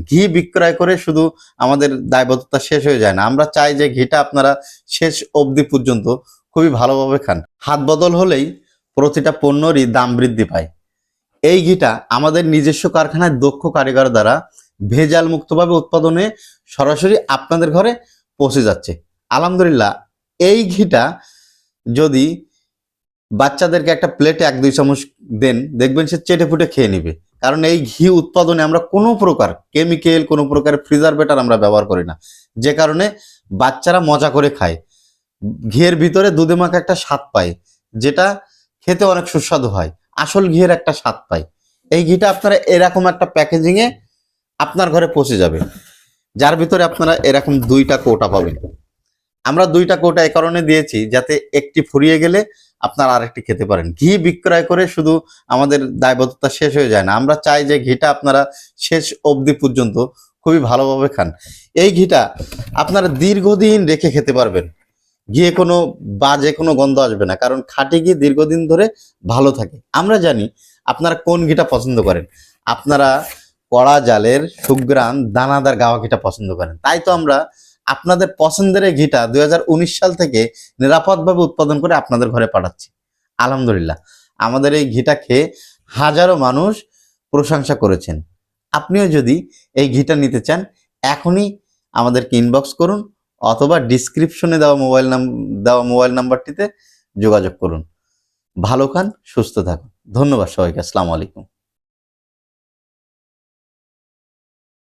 ঘি বিক্রয় করে শুধু আমাদের দায়বদ্ধতা শেষ হয়ে যায় না, আমরা চাই যে ঘিটা আপনারা শেষ অবধি পর্যন্ত খুবই ভালোভাবে খান। হাত বদল হলেই প্রতিটা পণ্যরই দাম বৃদ্ধি পায়। এই ঘিটা আমাদের নিজস্ব কারখানায় দক্ষ কারিগর দ্বারা ভেজাল মুক্তভাবে উৎপাদনে সরাসরি আপনাদের ঘরে পৌঁছে যাচ্ছে। আলহামদুলিল্লাহ, এই ঘিটা যদি বাচ্চাদেরকে একটা প্লেটে 1-2 চামচ দেন, দেখবেন সে চেটে ফুটে খেয়ে নেবে। কারণ এই ঘি উৎপাদনে আমরা কোনো প্রকার কেমিক্যাল, কোনো প্রকার প্রিজারভেটর আমরা ব্যবহার করি না, যে কারণে বাচ্চারা মজা করে খায়। ঘিয়ের ভিতরে দুধে মাখা একটা স্বাদ পায়, যেটা খেতে অনেক সুস্বাদু হয়। আসল ঘিয়ের একটা স্বাদ পায়। এই ঘিটা আপনারা এরকম একটা প্যাকেজিংয়ে আপনার ঘরে পৌঁছে যাবে, যার ভিতরে আপনারা এরকম 2টা কৌটা পাবেন। আমরা 2টা কৌটা এই কারণে দিয়েছি যাতে একটি ফুরিয়ে গেলে আপনারা আরেকটি খেতে পারেন। ঘি বিক্রয় করে শুধু আমাদের দায়বদ্ধতা শেষ হয়ে যায় না, আমরা চাই যে ঘিটা আপনারা শেষ অবধি পর্যন্ত খুবই ভালোভাবে খান। এই ঘিটা আপনারা দীর্ঘদিন রেখে খেতে পারবেন, ঘিয়ে কোনো বাজে কোনো গন্ধ আসবে না, কারণ খাঁটি ঘি দীর্ঘদিন ধরে ভালো থাকে। আমরা জানি আপনারা কোন ঘিটা পছন্দ করেন, আপনারা কড়া জালের সুঘ্রাণ দানাদার গাওয়া ঘিটা পছন্দ করেন। তাই তো আমরা আপনাদের পছন্দের এই ঘিটা 2019 সাল থেকে নিরাপদভাবে উৎপাদন করে আপনাদের ঘরে পাঠাচ্ছি। আলহামদুলিল্লাহ, আমাদের এই ঘিটা খেয়ে হাজারো মানুষ প্রশংসা করেছেন। আপনিও যদি এই ঘিটা নিতে চান, এখনই আমাদেরকে ইনবক্স করুন অথবা ডিসক্রিপশনে দেওয়া মোবাইল নাম্বারটিতে যোগাযোগ করুন। ভালো খান, সুস্থ থাকুন। ধন্যবাদ সবাইকে। আসসালামু আলাইকুম।